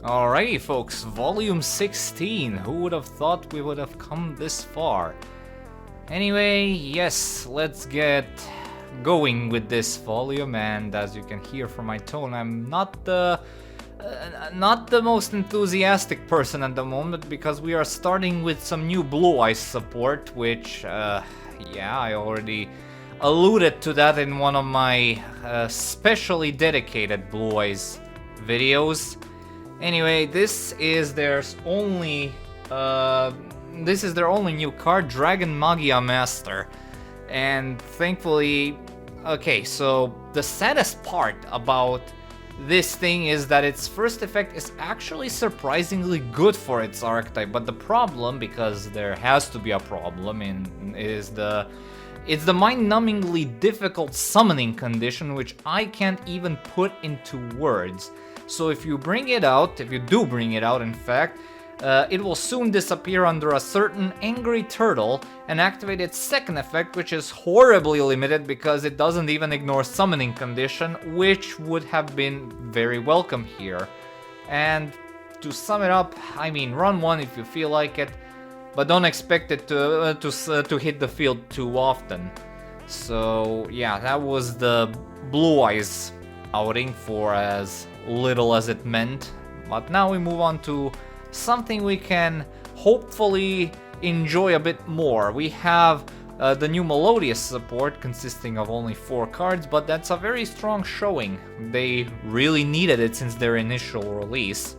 Alrighty folks, volume 16. Who would have thought we would have come this far? Anyway, yes, let's get going with this volume, and as you can hear from my tone, I'm not the most enthusiastic person at the moment, because we are starting with some new Blue Eyes support, which, yeah, I already alluded to that in one of my specially dedicated Blue Eyes videos. Anyway, this is their only new card, Dragon Magia Master. And thankfully, okay, so the saddest part about this thing is that its first effect is actually surprisingly good for its archetype, but the problem, because there has to be a problem, it's the mind-numbingly difficult summoning condition, which I can't even put into words. So if you do bring it out, in fact, it will soon disappear under a certain Angry Turtle and activate its second effect, which is horribly limited because it doesn't even ignore summoning condition, which would have been very welcome here. And to sum it up, I mean, run one if you feel like it, but don't expect it to hit the field too often. So yeah, that was the Blue Eyes outing for as little as it meant. But now we move on to something we can hopefully enjoy a bit more. We have the new Melodious support consisting of only 4 cards, but that's a very strong showing. They really needed it since their initial release.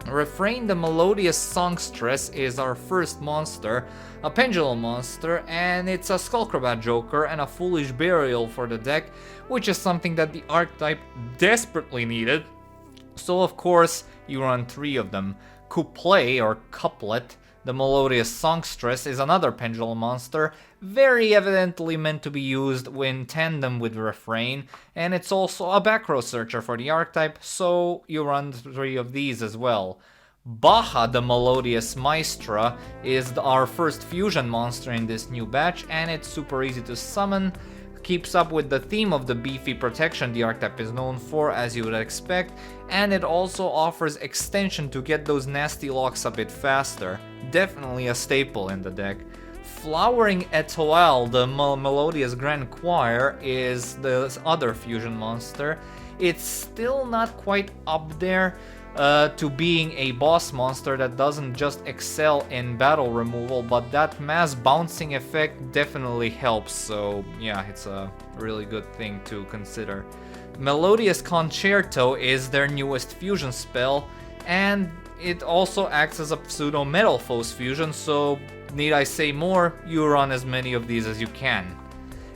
Refrain the Melodious Songstress is our first monster, a Pendulum monster, and it's a Skullcrabat Joker and a Foolish Burial for the deck, which is something that the archetype desperately needed. So of course, you run 3 of them. Couplet or Couplet, the Melodious Songstress, is another Pendulum monster, very evidently meant to be used in tandem with Refrain, and it's also a back row searcher for the archetype, so you run 3 of these as well. Baja, the Melodious Maestra, is our first fusion monster in this new batch, and it's super easy to summon. Keeps up with the theme of the beefy protection the archetype is known for, as you would expect, and it also offers extension to get those nasty locks a bit faster. Definitely a staple in the deck. Flowering Etoile, the Melodious Grand Choir, is the other fusion monster. It's still not quite up there to being a boss monster that doesn't just excel in battle removal, but that mass bouncing effect definitely helps, so yeah, it's a really good thing to consider. Melodious Concerto is their newest fusion spell, and it also acts as a pseudo Metal Foes fusion, so need I say more, you run as many of these as you can.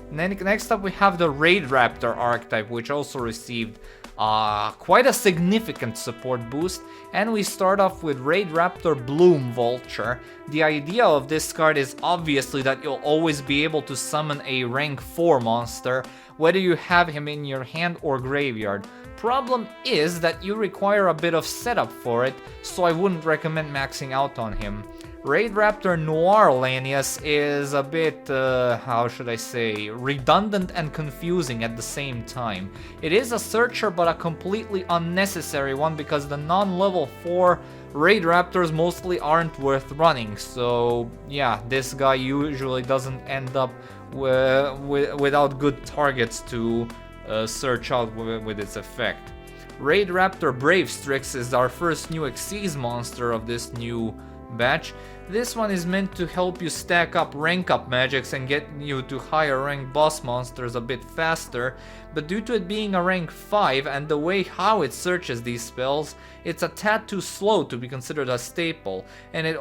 And then next up we have the Raid Raptor archetype, which also received quite a significant support boost, and we start off with Raid Raptor Bloom Vulture. The idea of this card is obviously that you'll always be able to summon a rank 4 monster, whether you have him in your hand or graveyard. Problem is that you require a bit of setup for it, so I wouldn't recommend maxing out on him. Raid Raptor Noir Lanius is a bit, how should I say, redundant and confusing at the same time. It is a searcher, but a completely unnecessary one, because the non-level 4 Raid Raptors mostly aren't worth running, so yeah, this guy usually doesn't end up without good targets to search out with its effect. Raid Raptor Brave Strix is our first new Xyz monster of this new batch. This one is meant to help you stack up rank up magics and get you to higher rank boss monsters a bit faster, but due to it being a rank 5 and the way how it searches these spells, it's a tad too slow to be considered a staple, and its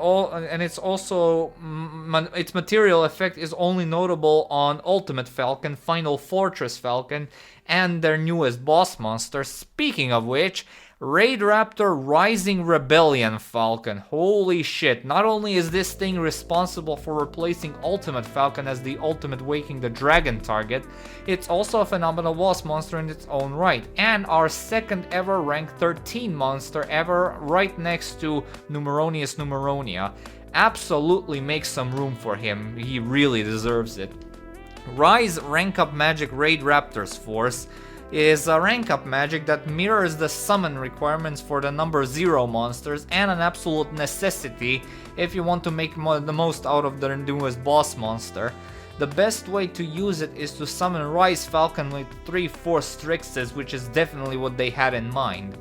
material effect is only notable on Ultimate Falcon, Final Fortress Falcon, and their newest boss monster. Speaking of which, Raid Raptor Rising Rebellion Falcon. Holy shit, not only is this thing responsible for replacing Ultimate Falcon as the ultimate Waking the Dragon target, it's also a phenomenal boss monster in its own right, and our second ever rank 13 monster ever, right next to Numeronius Numeronia. Absolutely make some room for him, he really deserves it. Rise Rank Up Magic Raid Raptors Force. is a rank up magic that mirrors the summon requirements for the number 0 monsters and an absolute necessity if you want to make the most out of the newest boss monster. The best way to use it is to summon Rise Falcon with 3/4 Strixes, which is definitely what they had in mind.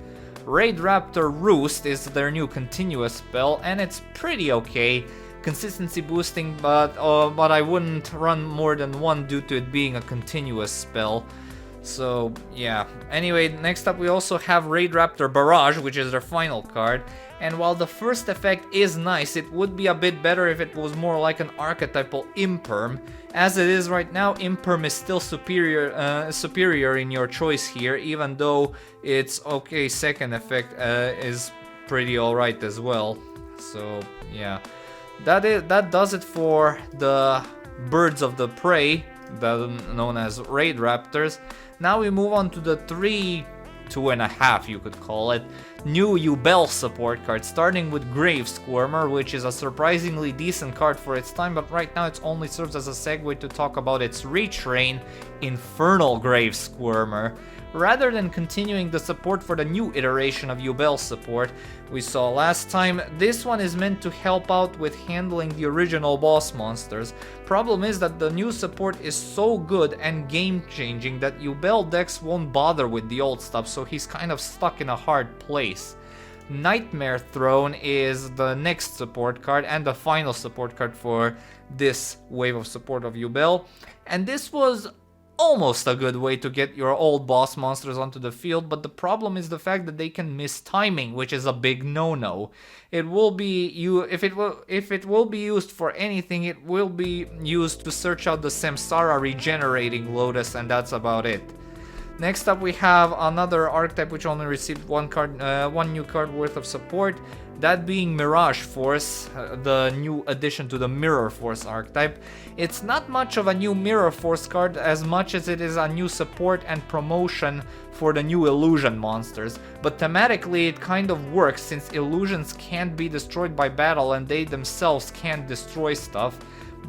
Raid Raptor Roost is their new continuous spell, and it's pretty okay. Consistency boosting, but I wouldn't run more than one due to it being a continuous spell. So yeah. Anyway, next up we also have Raid Raptor Barrage, which is their final card. And while the first effect is nice, it would be a bit better if it was more like an archetypal Imperm. As it is right now, Imperm is still superior in your choice here, even though its okay second effect is pretty alright as well. So yeah, that does it for the Birds of the Prey, known as Raid Raptors. Now we move on to the 2.5, you could call it, new Yubel support card, starting with Grave Squirmer, which is a surprisingly decent card for its time, but right now it only serves as a segue to talk about its retrain, Infernal Grave Squirmer. Rather than continuing the support for the new iteration of Yubel support we saw last time, this one is meant to help out with handling the original boss monsters. Problem is that the new support is so good and game-changing that Yubel decks won't bother with the old stuff, so he's kind of stuck in a hard place. Nightmare Throne is the next support card and the final support card for this wave of support of Yubel, and this was almost a good way to get your old boss monsters onto the field, but the problem is the fact that they can miss timing, which is a big no-no. It will be if it will be used for anything, it will be used to search out the Samsara regenerating Lotus, and that's about it. Next up we have another archetype which only received one new card worth of support, that being Mirage Force, the new addition to the Mirror Force archetype. It's not much of a new Mirror Force card as much as it is a new support and promotion for the new illusion monsters, but thematically it kind of works since illusions can't be destroyed by battle and they themselves can't destroy stuff.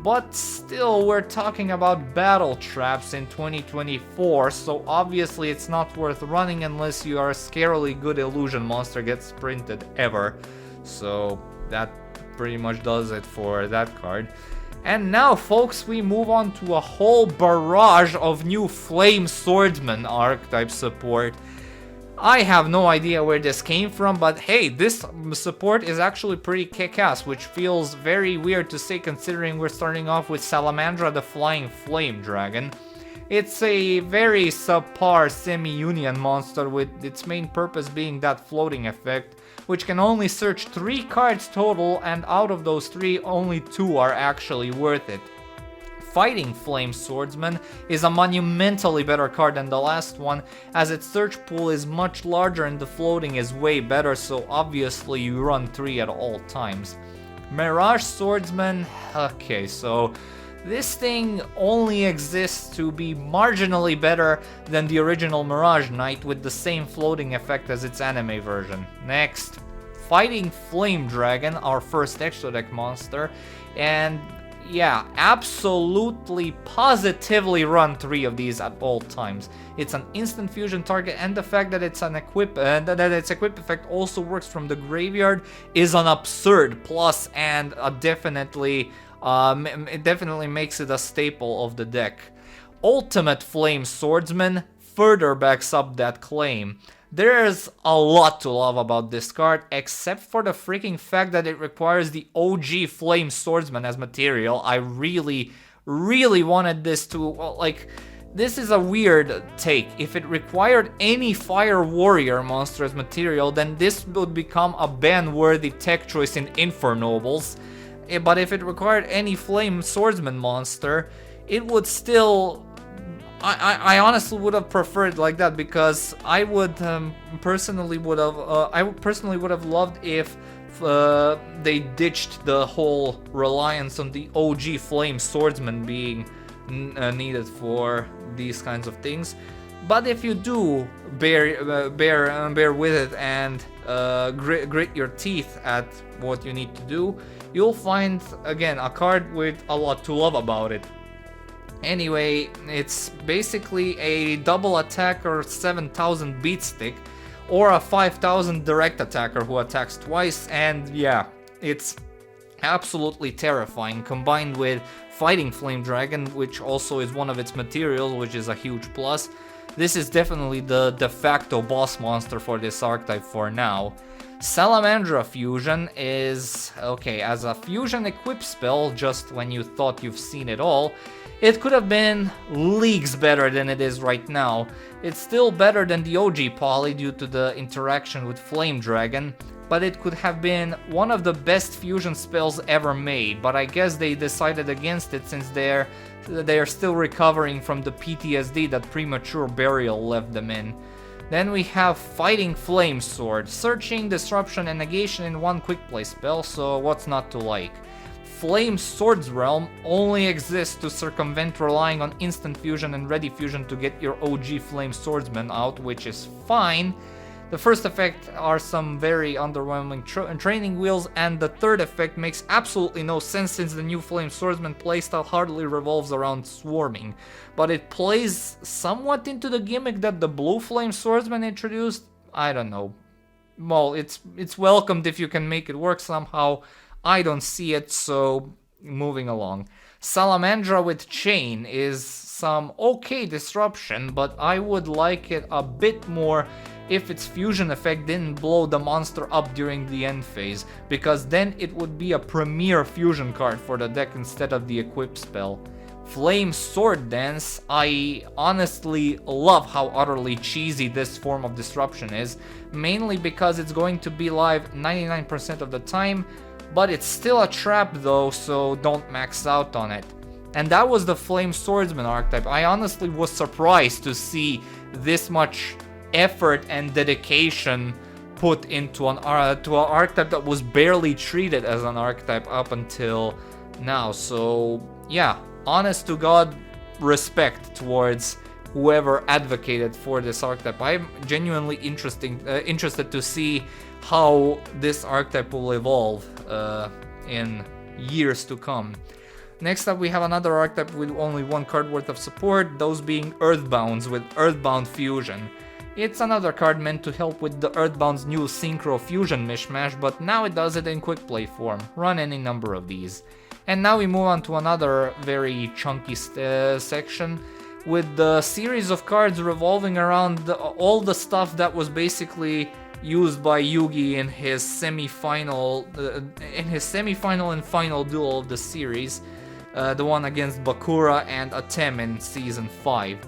But still, we're talking about battle traps in 2024, so obviously it's not worth running unless you are a scarily good illusion monster gets printed ever. So that pretty much does it for that card. And now, folks, we move on to a whole barrage of new Flame Swordsman archetype support. I have no idea where this came from, but hey, this support is actually pretty kick-ass, which feels very weird to say considering we're starting off with Salamandra the Flying Flame Dragon. It's a very subpar semi-union monster with its main purpose being that floating effect, which can only search 3 cards total, and out of those 3, only 2 are actually worth it. Fighting Flame Swordsman is a monumentally better card than the last one, as its search pool is much larger and the floating is way better, so obviously you run 3 at all times. Mirage Swordsman, okay, so this thing only exists to be marginally better than the original Mirage Knight with the same floating effect as its anime version. Next, Fighting Flame Dragon, our first extra deck monster, and yeah, absolutely positively run 3 of these at all times. It's an instant fusion target, and the fact that it's an equip its equip effect also works from the graveyard is an absurd plus, and it definitely makes it a staple of the deck. Ultimate Flame Swordsman further backs up that claim. There's a lot to love about this card, except for the freaking fact that it requires the OG Flame Swordsman as material. I really wanted this to, well, like, this is a weird take. If it required any Fire Warrior monster as material, then this would become a ban-worthy tech choice in Infernobles. But if it required any Flame Swordsman monster, it would still... I honestly would have preferred like that, because I would personally would have loved if they ditched the whole reliance on the OG Flame Swordsman being needed for these kinds of things. But if you do bear with it and grit your teeth at what you need to do, you'll find again a card with a lot to love about it. Anyway, it's basically a double attacker 7000 beat stick, or a 5000 direct attacker who attacks twice, and yeah, it's absolutely terrifying, combined with fighting Flame Dragon, which also is one of its materials, which is a huge plus. This is definitely the de facto boss monster for this archetype for now. Salamandra Fusion is, okay, as a fusion equip spell, just when you thought you've seen it all, it could have been leagues better than it is right now. It's still better than the OG Poly due to the interaction with Flame Dragon, but it could have been one of the best fusion spells ever made, but I guess they decided against it since they are still recovering from the PTSD that premature burial left them in. Then we have Fighting Flame Sword, searching, disruption, and negation in one quick play spell, so what's not to like? Flame Sword's realm only exists to circumvent relying on instant fusion and ready fusion to get your OG Flame Swordsman out, which is fine. The first effect are some very underwhelming training wheels, and the third effect makes absolutely no sense since the new Flame Swordsman playstyle hardly revolves around swarming. But it plays somewhat into the gimmick that the blue Flame Swordsman introduced. I don't know. Well, it's welcomed if you can make it work somehow. I don't see it, so moving along. Salamandra with Chain is some okay disruption, but I would like it a bit more if its fusion effect didn't blow the monster up during the end phase, because then it would be a premier fusion card for the deck instead of the equip spell. Flame Sword Dance, I honestly love how utterly cheesy this form of disruption is, mainly because it's going to be live 99% of the time, but it's still a trap though, so don't max out on it. And that was the Flame Swordsman archetype. I honestly was surprised to see this much effort and dedication put into an archetype that was barely treated as an archetype up until now. So yeah, honest to God respect towards whoever advocated for this archetype. I'm genuinely interested to see how this archetype will evolve in years to come. Next up we have another archetype with only one card worth of support, those being Earthbounds with Earthbound Fusion. It's another card meant to help with the Earthbound's new Synchro Fusion mishmash, but now it does it in quick play form. Run any number of these. And now we move on to another very chunky section, with the series of cards revolving around all the stuff that was basically used by Yugi in his semi-final and final duel of the series, the one against Bakura and Atem in Season 5.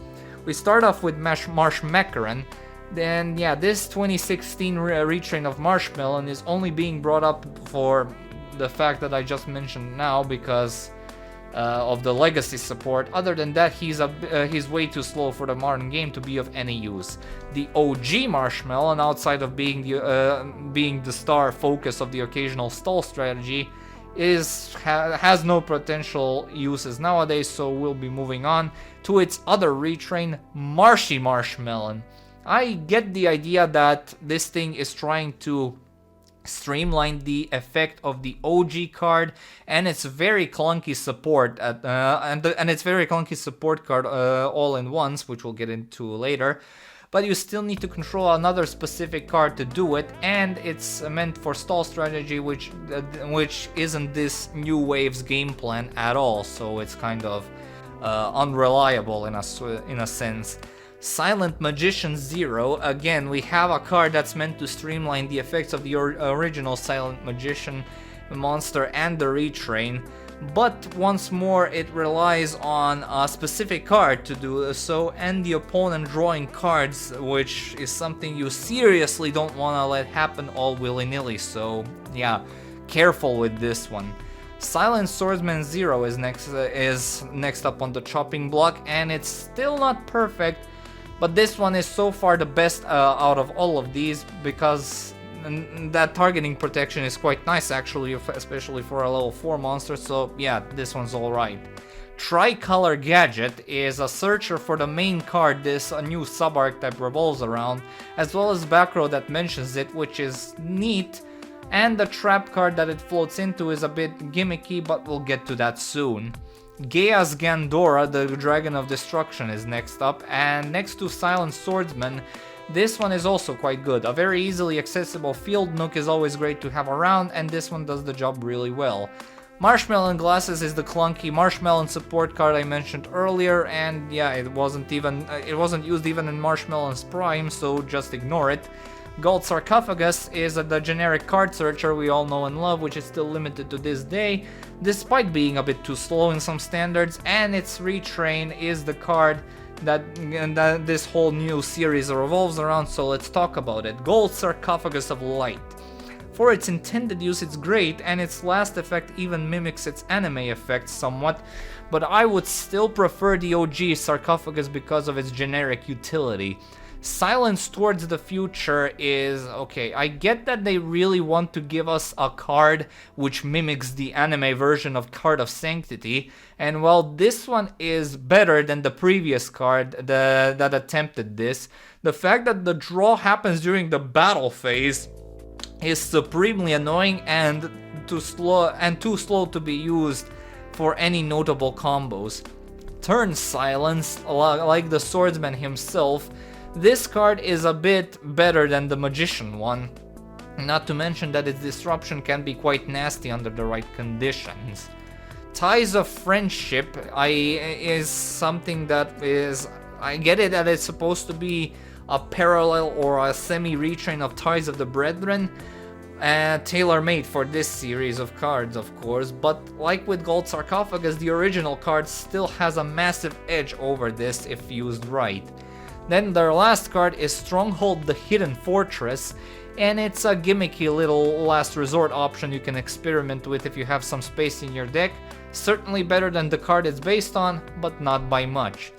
We start off with Marsh Macaron. Then yeah, this 2016 retrain of Marshmelon is only being brought up for the fact that I just mentioned now because of the legacy support. Other than that, he's way too slow for the modern game to be of any use. The OG Marshmelon, outside of being the star focus of the occasional stall strategy, has no potential uses nowadays, so we'll be moving on to its other retrain, Marshy Marshmelon. I get the idea that this thing is trying to streamline the effect of the OG card and its very clunky support and its very clunky support card all in once, which we'll get into later. But you still need to control another specific card to do it, and it's meant for stall strategy, which isn't this new wave's game plan at all. So it's kind of unreliable in a sense. Silent Magician Zero. Again, we have a card that's meant to streamline the effects of the original Silent Magician monster and the retrain, but once more it relies on a specific card to do so, and the opponent drawing cards, which is something you seriously don't want to let happen all willy-nilly. So yeah, careful with this one. Silent Swordsman Zero is next up on the chopping block, and it's still not perfect, but this one is so far the best out of all of these, because that targeting protection is quite nice actually, especially for a level 4 monster, so yeah, this one's alright. Tricolor Gadget is a searcher for the main card this new sub-archetype revolves around, as well as back row that mentions it, which is neat, and the trap card that it floats into is a bit gimmicky, but we'll get to that soon. Gaia's Gandora, the Dragon of Destruction, is next up, and next to Flame Swordsman, this one is also quite good. A very easily accessible field nook is always great to have around, and this one does the job really well. Marshmallow Glasses is the clunky Marshmallow support card I mentioned earlier, and yeah, it wasn't used even in Marshmallow's prime, so just ignore it. Gold Sarcophagus is the generic card searcher we all know and love, which is still limited to this day, despite being a bit too slow in some standards, and its retrain is the card that this whole new series revolves around, so let's talk about it. Gold Sarcophagus of Light. For its intended use it's great, and its last effect even mimics its anime effects somewhat, but I would still prefer the OG Sarcophagus because of its generic utility. Silence Towards the Future is okay. I get that they really want to give us a card which mimics the anime version of Card of Sanctity, and while this one is better than the previous card that attempted this, the fact that the draw happens during the battle phase is supremely annoying and too slow to be used for any notable combos. Turn Silence, like the Swordsman himself, this card is a bit better than the Magician one, not to mention that its disruption can be quite nasty under the right conditions. Ties of Friendship is something that is, I get it that it's supposed to be a parallel or a semi-retrain of Ties of the Brethren, tailor-made for this series of cards, of course, but like with Gold Sarcophagus, the original card still has a massive edge over this if used right. Then their last card is Stronghold the Hidden Fortress, and it's a gimmicky little last resort option you can experiment with if you have some space in your deck. Certainly better than the card it's based on, but not by much.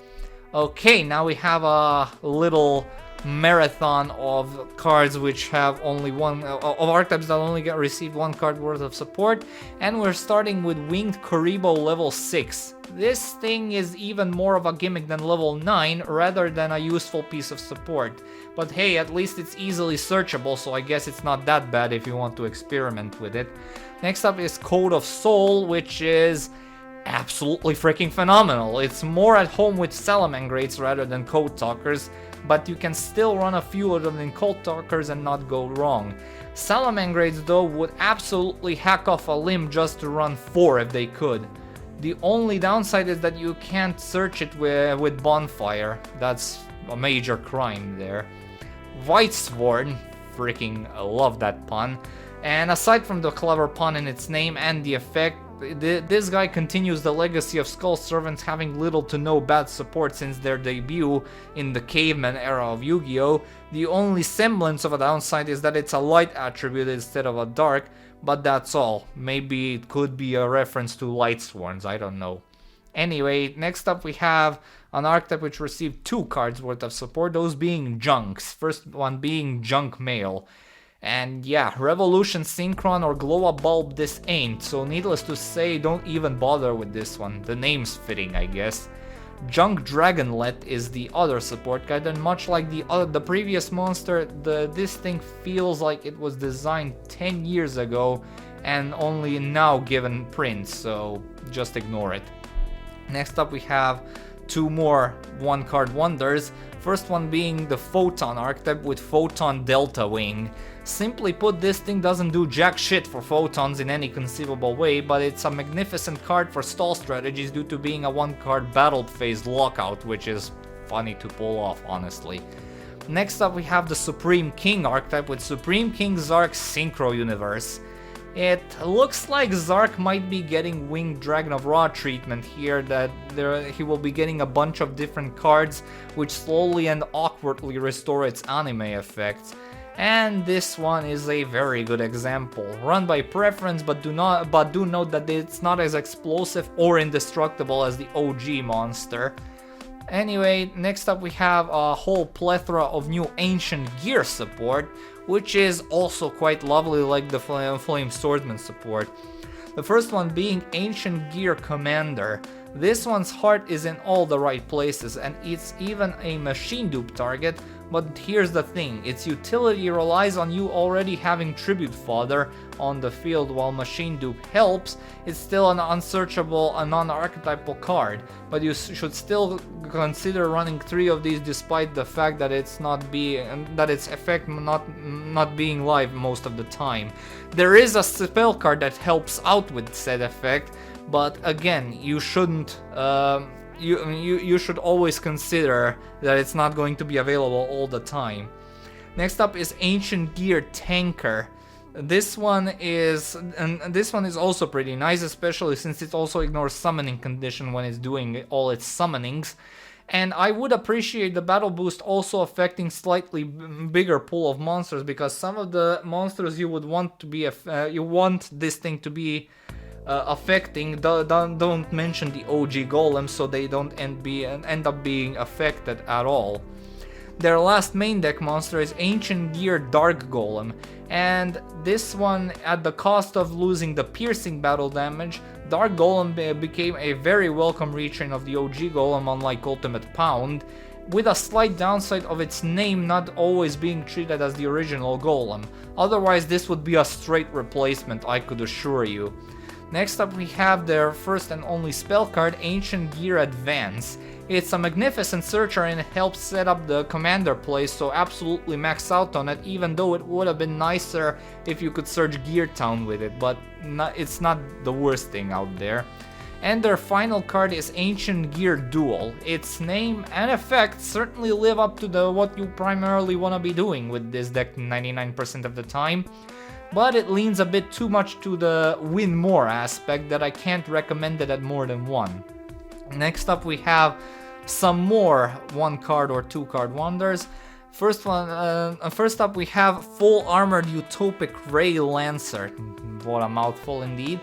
Okay, now we have a little marathon of cards which have only one, of archetypes that only receive one card worth of support, and we're starting with Winged Kuriboh level 6. This thing is even more of a gimmick than level 9 rather than a useful piece of support. But hey, at least it's easily searchable, so I guess it's not that bad if you want to experiment with it. Next up is Code of Soul, which is absolutely freaking phenomenal. It's more at home with Salamangrates rather than Code Talkers, but you can still run a few of them in Code Talkers and not go wrong. Salamangrates though would absolutely hack off a limb just to run 4 if they could. The only downside is that you can't search it with Bonfire. That's a major crime there. White Sword, freaking love that pun. And aside from the clever pun in its name and the effect, this guy continues the legacy of Skull Servants having little to no bad support since their debut in the caveman era of Yu-Gi-Oh! The only semblance of a downside is that it's a light attribute instead of a dark, but that's all. Maybe it could be a reference to Light Sworns, I don't know. Anyway, next up we have an archetype which received 2 cards worth of support, those being Junks. First one being Junk Mail. And yeah, Revolution Synchron or Glow Up Bulb this ain't, so needless to say, don't even bother with this one. The name's fitting, I guess. Junk Dragonlet is the other support card, and much like the previous monster, this thing feels like it was designed 10 years ago and only now given print, so just ignore it. Next up we have 2 more one-card wonders. First one being the Photon archetype with Photon Delta Wing. Simply put, this thing doesn't do jack shit for photons in any conceivable way, but it's a magnificent card for stall strategies due to being a 1-card battle phase lockout, which is funny to pull off, honestly. Next up we have the Supreme King archetype with Supreme King Zark's Synchro Universe. It looks like Zark might be getting Winged Dragon of Ra treatment here, that he will be getting a bunch of different cards which slowly and awkwardly restore its anime effects. And this one is a very good example. Run by preference, but do note that it's not as explosive or indestructible as the OG monster. Anyway, next up we have a whole plethora of new Ancient Gear support, which is also quite lovely like the Flame Swordsman support. The first one being Ancient Gear Commander. This one's heart is in all the right places, and it's even a machine dupe target, but here's the thing, its utility relies on you already having Tribute Fodder on the field. While machine dupe helps, it's still an unsearchable, a non-archetypal card, but you should still consider running 3 of these despite the fact that its effect not being live most of the time. There is a spell card that helps out with said effect, but again, you shouldn't you should always consider that it's not going to be available all the time. Next up is Ancient Gear Tanker. This one is also pretty nice, especially since it also ignores summoning condition when it's doing all its summonings. And I would appreciate the battle boost also affecting slightly bigger pool of monsters, because some of the monsters you would want to be you want this thing to be affecting don't mention the OG golems, so they don't end up being affected at all. Their last main deck monster is Ancient Gear Dark Golem, and this one, at the cost of losing the piercing battle damage, Dark Golem became a very welcome retrain of the OG Golem, unlike Ultimate Pound, with a slight downside of its name not always being treated as the original Golem. Otherwise, this would be a straight replacement, I could assure you. Next up, we have their first and only spell card, Ancient Gear Advance. It's a magnificent searcher and it helps set up the commander play, so absolutely max out on it, even though it would have been nicer if you could search Gear Town with it, but it's not the worst thing out there. And their final card is Ancient Gear Duel. Its name and effect certainly live up to what you primarily want to be doing with this deck 99% of the time, but it leans a bit too much to the win more aspect that I can't recommend it at more than 1. Next up, we have some more 1 card or 2 card wonders. First up, we have Full Armored Utopic Ray Lancer. What a mouthful indeed.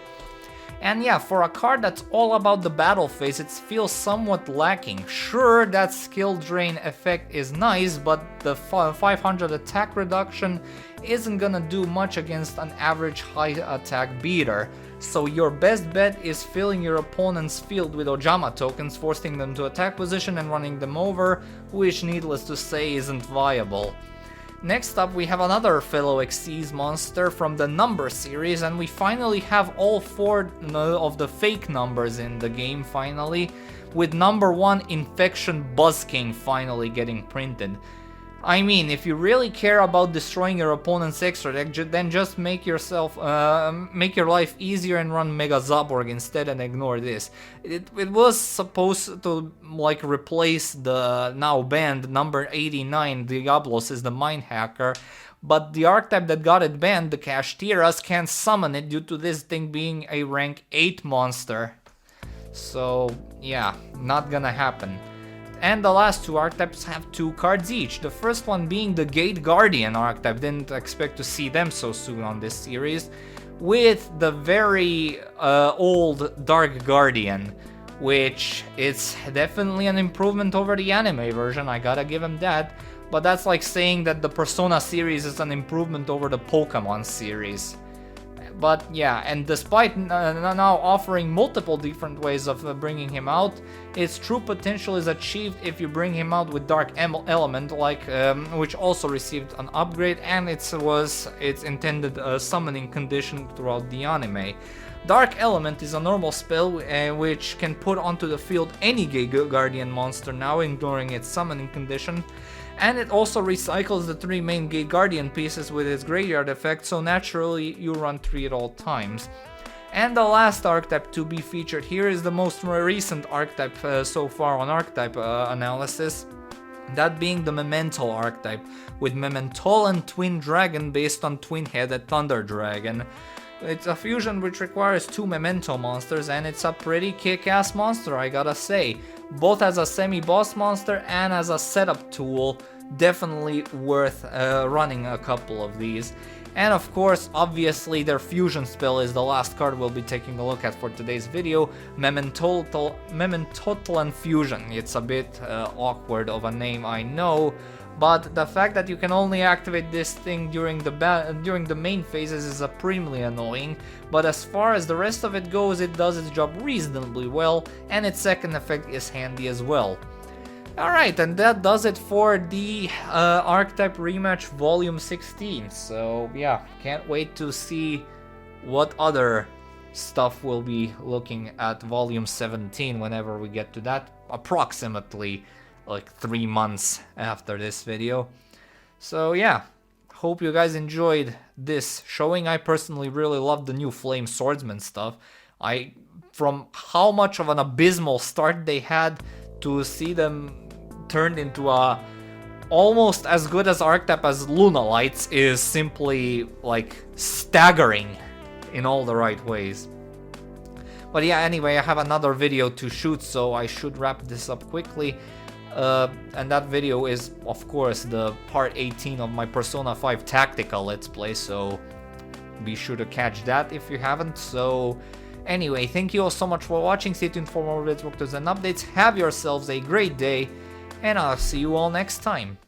And yeah, for a card that's all about the battle phase, it feels somewhat lacking. Sure, that skill drain effect is nice, but the 500 attack reduction isn't gonna do much against an average high attack beater. So your best bet is filling your opponent's field with Ojama tokens, forcing them to attack position and running them over, which needless to say isn't viable. Next up, we have another fellow Xyz monster from the number series, and we finally have all 4 of the fake numbers in the game finally, with number 1 Infection Buzz King finally getting printed. I mean, if you really care about destroying your opponent's extra deck, then just make your life easier and run Mega Zaborg instead and ignore this. It was supposed to like replace the now banned number 89 Diablos is the Mind Hacker, but the archetype that got it banned, the Kashtiras, can't summon it due to this thing being a rank 8 monster. So yeah, not gonna happen. And the last 2 archetypes have 2 cards each. The first one being the Gate Guardian archetype, didn't expect to see them so soon on this series, with the very old Dark Guardian, which is definitely an improvement over the anime version, I gotta give him that, but that's like saying that the Persona series is an improvement over the Pokemon series. But yeah, and despite now offering multiple different ways of bringing him out, its true potential is achieved if you bring him out with Dark Element, which also received an upgrade, and its intended summoning condition throughout the anime. Dark Element is a normal spell which can put onto the field any Gate Guardian monster now, ignoring its summoning condition. And it also recycles the 3 main Gate Guardian pieces with its graveyard effect, so naturally you run 3 at all times. And the last archetype to be featured here is the most recent archetype so far on Archetype analysis, that being the Memento archetype, with Mementolan Twin Dragon based on Twin-Headed Thunder Dragon. It's a fusion which requires 2 Memento monsters, and it's a pretty kick-ass monster, I gotta say. Both as a semi-boss monster and as a setup tool, definitely worth running a couple of these. And of course, obviously, their fusion spell is the last card we'll be taking a look at for today's video, Mementolan Fusion. It's a bit awkward of a name, I know, but the fact that you can only activate this thing during the main phases is supremely annoying. But as far as the rest of it goes, it does its job reasonably well, and its second effect is handy as well. Alright, and that does it for the Archetype Rematch Volume 16. So yeah, can't wait to see what other stuff we'll be looking at Volume 17 whenever we get to that, approximately like 3 months after this video. So yeah, hope you guys enjoyed this showing. I personally really loved the new Flame Swordsman stuff. From how much of an abysmal start they had to see them turned into a almost as good as Archetype as Lunalights is simply like staggering in all the right ways. But yeah, anyway, I have another video to shoot, so I should wrap this up quickly. And that video is, of course, the part 18 of my Persona 5 Tactical Let's Play, so be sure to catch that if you haven't. So anyway, thank you all so much for watching. Stay tuned for more videos, and updates. Have yourselves a great day, and I'll see you all next time.